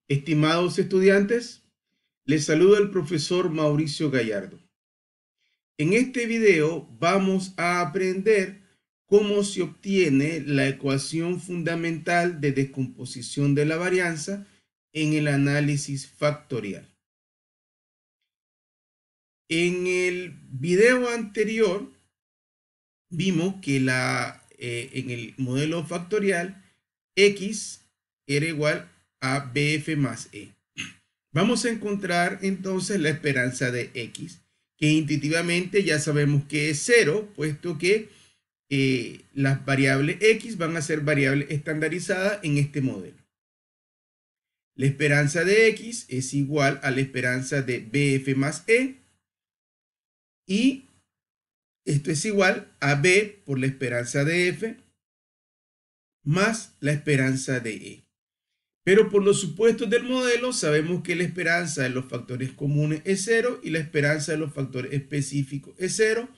Estimados estudiantes, les saluda el profesor Mauricio Gallardo. En este video vamos a aprender cómo se obtiene la ecuación fundamental de descomposición de la varianza en el análisis factorial. En el video anterior vimos que en el modelo factorial x era igual a bf más e. Vamos a encontrar entonces la esperanza de x, que intuitivamente ya sabemos que es 0, puesto que las variables x van a ser variables estandarizadas en este modelo. La esperanza de x es igual a la esperanza de bf más e, y esto es igual a b por la esperanza de f más la esperanza de e. Pero por los supuestos del modelo sabemos que la esperanza de los factores comunes es 0 y la esperanza de los factores específicos es 0.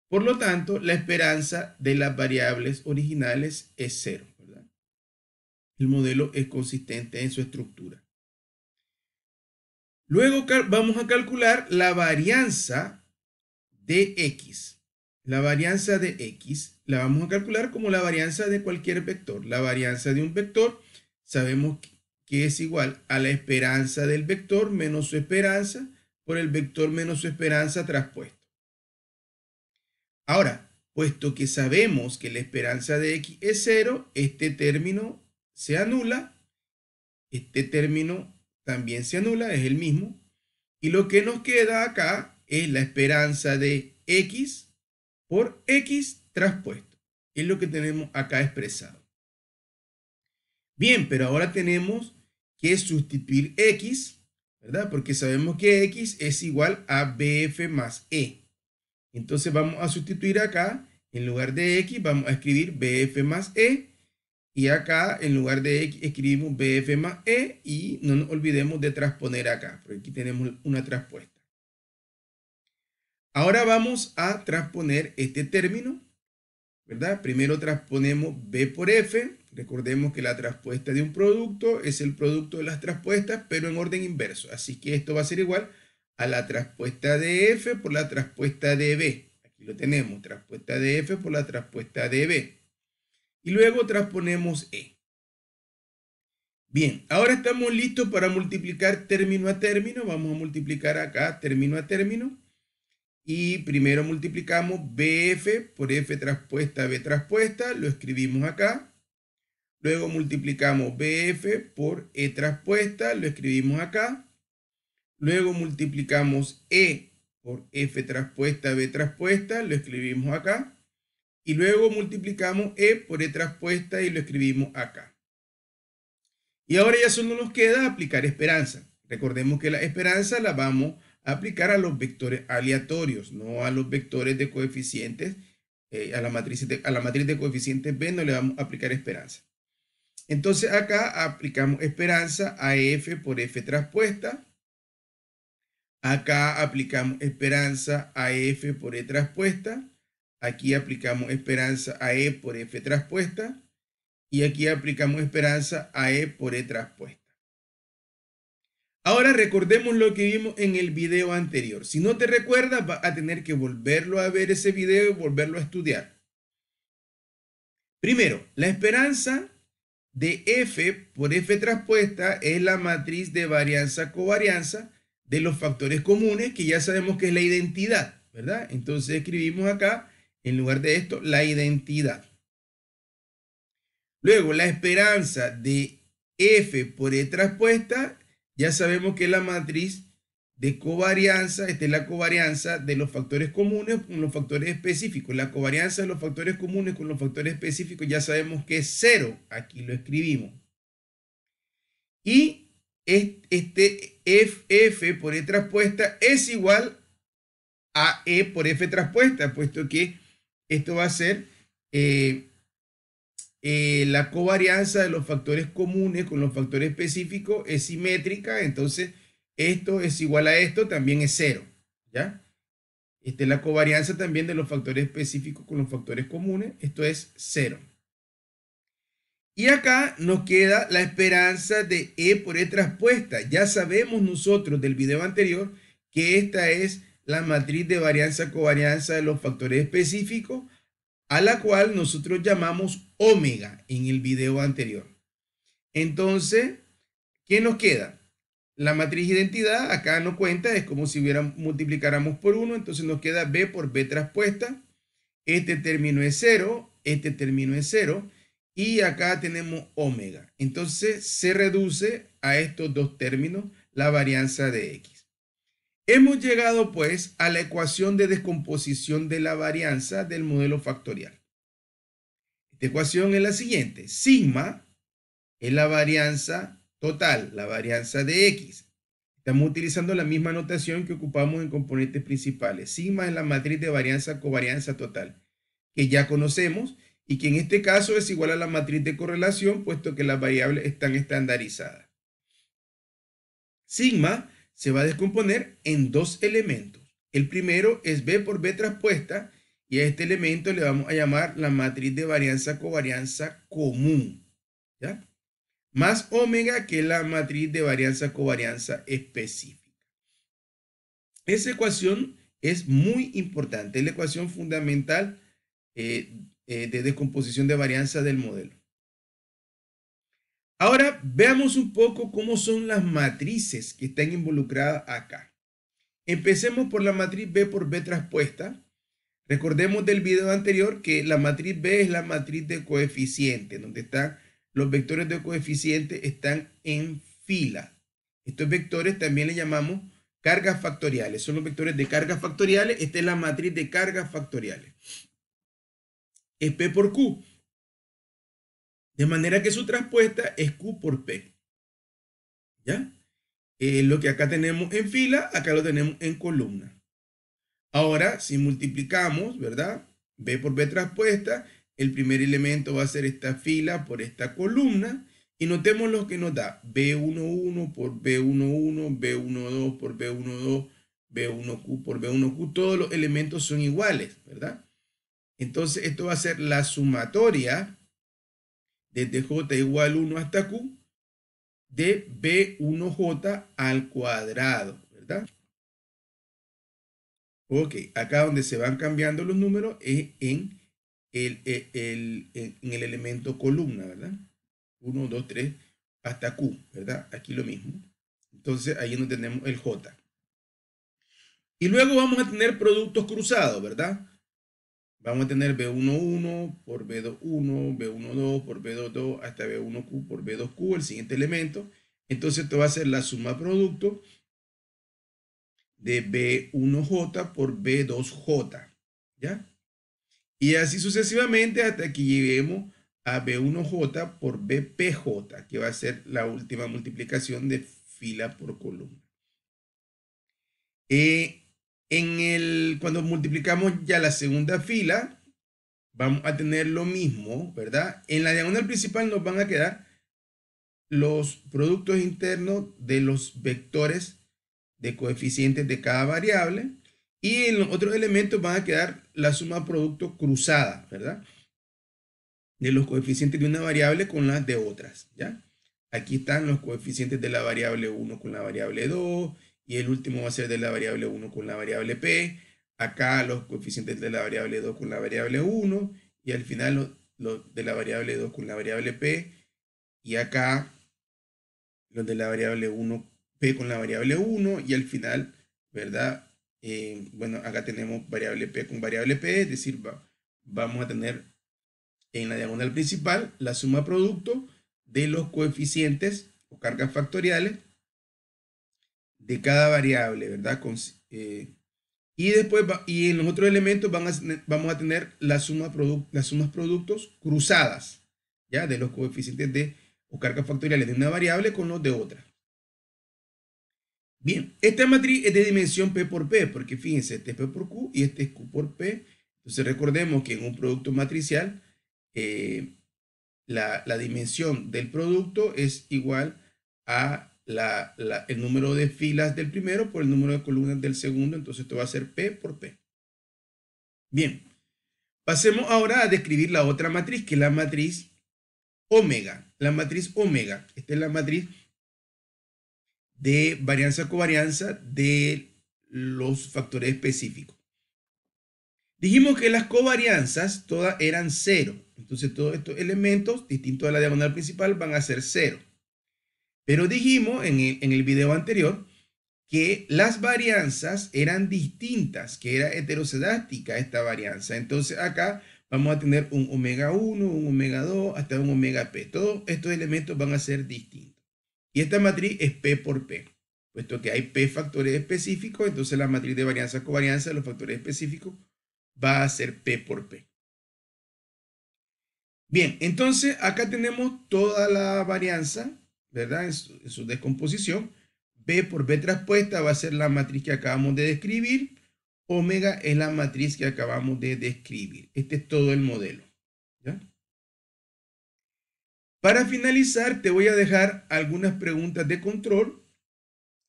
Por lo tanto, la esperanza de las variables originales es 0, ¿verdad? El modelo es consistente en su estructura. Luego vamos a calcular la varianza de x. La varianza de x la vamos a calcular como la varianza de cualquier vector. La varianza de un vector sabemos que es igual a la esperanza del vector menos su esperanza por el vector menos su esperanza traspuesto. Ahora, puesto que sabemos que la esperanza de x es 0, este término se anula, este término también se anula, es el mismo, y lo que nos queda acá es la esperanza de x por x traspuesto, es lo que tenemos acá expresado. Bien, pero ahora tenemos que sustituir x, ¿verdad? Porque sabemos que x es igual a bf más e. Entonces vamos a sustituir acá, en lugar de x vamos a escribir bf más e, y acá en lugar de x escribimos bf más e, y no nos olvidemos de transponer acá, porque aquí tenemos una transpuesta. Ahora vamos a transponer este término, ¿verdad? Primero transponemos b por f. Recordemos que la transpuesta de un producto es el producto de las transpuestas, pero en orden inverso. Así que esto va a ser igual a la transpuesta de f por la transpuesta de b. Aquí lo tenemos, transpuesta de f por la transpuesta de b. Y luego transponemos e. Bien, ahora estamos listos para multiplicar término a término. Vamos a multiplicar acá término a término. Y primero multiplicamos bf por f traspuesta b traspuesta, lo escribimos acá. Luego multiplicamos bf por e traspuesta, lo escribimos acá. Luego multiplicamos e por f traspuesta b traspuesta, lo escribimos acá. Y luego multiplicamos e por e traspuesta y lo escribimos acá. Y ahora ya solo nos queda aplicar esperanza. Recordemos que la esperanza la vamos a aplicar a los vectores aleatorios, no a los vectores de coeficientes. A la matriz de coeficientes b no le vamos a aplicar esperanza. Entonces acá aplicamos esperanza a f por f traspuesta. Acá aplicamos esperanza a f por e traspuesta. Aquí aplicamos esperanza a e por f traspuesta. Y aquí aplicamos esperanza a e por e traspuesta. Ahora recordemos lo que vimos en el video anterior. Si no te recuerdas, vas a tener que volverlo a ver ese video y volverlo a estudiar. Primero, la esperanza de f por f traspuesta es la matriz de varianza-covarianza de los factores comunes, que ya sabemos que es la identidad, ¿verdad? Entonces escribimos acá, en lugar de esto, la identidad. Luego, la esperanza de f por e traspuesta, ya sabemos que es la matriz de covarianza. Esta es la covarianza de los factores comunes con los factores específicos. La covarianza de los factores comunes con los factores específicos ya sabemos que es 0. Aquí lo escribimos. Y este f por e traspuesta es igual a e por f traspuesta, puesto que esto va a ser la covarianza de los factores comunes con los factores específicos es simétrica. Entonces esto es igual a esto, también es 0, ¿ya? Esta es la covarianza también de los factores específicos con los factores comunes, esto es 0. Y acá nos queda la esperanza de E por E traspuesta. Ya sabemos nosotros del video anterior que esta es la matriz de varianza-covarianza de los factores específicos, a la cual nosotros llamamos omega en el video anterior. Entonces, ¿qué nos queda? La matriz identidad acá no cuenta, es como si multiplicáramos por 1, entonces nos queda B por B traspuesta. Este término es 0, este término es 0, y acá tenemos omega. Entonces se reduce a estos dos términos la varianza de X. Hemos llegado pues a la ecuación de descomposición de la varianza del modelo factorial. Esta ecuación es la siguiente. Sigma es la varianza total, la varianza de X. Estamos utilizando la misma notación que ocupamos en componentes principales. Sigma es la matriz de varianza-covarianza total, que ya conocemos y que en este caso es igual a la matriz de correlación, puesto que las variables están estandarizadas. Sigma se va a descomponer en dos elementos. El primero es B por B traspuesta y a este elemento le vamos a llamar la matriz de varianza-covarianza común, ¿ya? Más omega, que es la matriz de varianza-covarianza específica. Esa ecuación es muy importante, es la ecuación fundamental de descomposición de varianza del modelo. Ahora veamos un poco cómo son las matrices que están involucradas acá. Empecemos por la matriz B por B traspuesta. Recordemos del video anterior que la matriz B es la matriz de coeficientes, donde están los vectores de coeficientes están en fila. Estos vectores también le llamamos cargas factoriales. Son los vectores de cargas factoriales. Esta es la matriz de cargas factoriales. Es P por Q. De manera que su traspuesta es Q por P. ¿Ya? Lo que acá tenemos en fila, acá lo tenemos en columna. Ahora, si multiplicamos, ¿verdad? B por B traspuesta, el primer elemento va a ser esta fila por esta columna. Y notemos lo que nos da. B11 por B11, B12 por B12, B1Q por B1Q. Todos los elementos son iguales, ¿verdad? Entonces, esto va a ser la sumatoria desde J igual 1 hasta Q de B1J al cuadrado, ¿verdad? Ok, acá donde se van cambiando los números es en el elemento columna, ¿verdad? 1, 2, 3, hasta Q, ¿verdad? Aquí lo mismo. Entonces, ahí no tenemos el J. Y luego vamos a tener productos cruzados, ¿verdad? Vamos a tener B11 por B21, B12 por B22, hasta B1Q por B2Q, el siguiente elemento. Entonces, esto va a ser la suma producto de B1J por B2J, ¿ya? Y así sucesivamente hasta que lleguemos a B1J por BPJ, que va a ser la última multiplicación de fila por columna. Cuando multiplicamos ya la segunda fila, vamos a tener lo mismo, ¿verdad? En la diagonal principal nos van a quedar los productos internos de los vectores de coeficientes de cada variable, y en los otros elementos van a quedar la suma producto cruzada, ¿verdad? De los coeficientes de una variable con las de otras, ¿ya? Aquí están los coeficientes de la variable 1 con la variable 2, y el último va a ser de la variable 1 con la variable p. Acá los coeficientes de la variable 2 con la variable 1, y al final los de la variable 2 con la variable p, y acá los de la variable 1, p con la variable 1, y al final, ¿verdad? Bueno, acá tenemos variable p con variable p, es decir, vamos a tener en la diagonal principal la suma producto de los coeficientes o cargas factoriales de cada variable, ¿verdad? Y después, y en los otros elementos vamos a tener las sumas productos cruzadas, ¿ya? De los coeficientes o cargas factoriales de una variable con los de otra. Bien, esta matriz es de dimensión P por P, porque fíjense, este es P por Q y este es Q por P. Entonces recordemos que en un producto matricial, la dimensión del producto es igual a el número de filas del primero por el número de columnas del segundo. Entonces esto va a ser P por P. Bien, pasemos ahora a describir la otra matriz, que es la matriz omega, la matriz omega. Esta es la matriz de varianza-covarianza de los factores específicos. Dijimos que las covarianzas todas eran 0. Entonces todos estos elementos distintos a la diagonal principal van a ser 0. Pero dijimos en el video anterior que las varianzas eran distintas, que era heteroscedástica esta varianza. Entonces acá vamos a tener un omega 1, un omega 2, hasta un omega p. Todos estos elementos van a ser distintos. Y esta matriz es P por P. Puesto que hay P factores específicos, entonces la matriz de varianza-covarianza de los factores específicos va a ser P por P. Bien, entonces acá tenemos toda la varianza, ¿verdad? En su descomposición. B por B traspuesta va a ser la matriz que acabamos de describir. Omega es la matriz que acabamos de describir. Este es todo el modelo, ¿ya? Para finalizar, te voy a dejar algunas preguntas de control.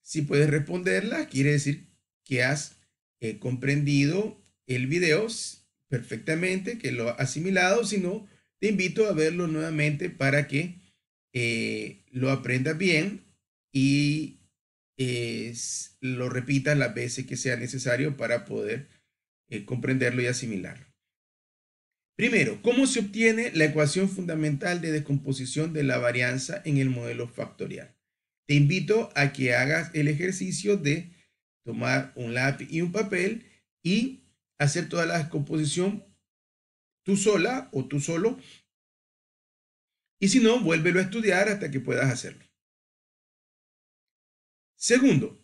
Si puedes responderlas, quiere decir que has comprendido el video perfectamente, que lo has asimilado. Si no, te invito a verlo nuevamente para que lo aprendas bien y lo repitas las veces que sea necesario para poder comprenderlo y asimilarlo. Primero, ¿cómo se obtiene la ecuación fundamental de descomposición de la varianza en el modelo factorial? Te invito a que hagas el ejercicio de tomar un lápiz y un papel y hacer toda la descomposición tú sola o tú solo. Y si no, vuélvelo a estudiar hasta que puedas hacerlo. Segundo,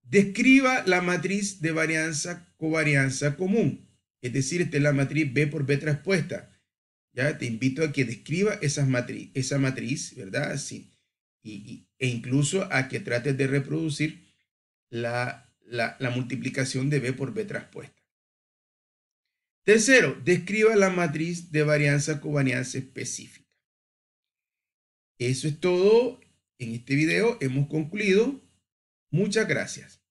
describa la matriz de varianza-covarianza común. Es decir, esta es la matriz B por B traspuesta. Ya te invito a que describa esa matriz, ¿verdad? Sí. E incluso a que trates de reproducir la multiplicación de B por B traspuesta. Tercero, describa la matriz de varianza-covarianza específica. Eso es todo en este video. Hemos concluido. Muchas gracias.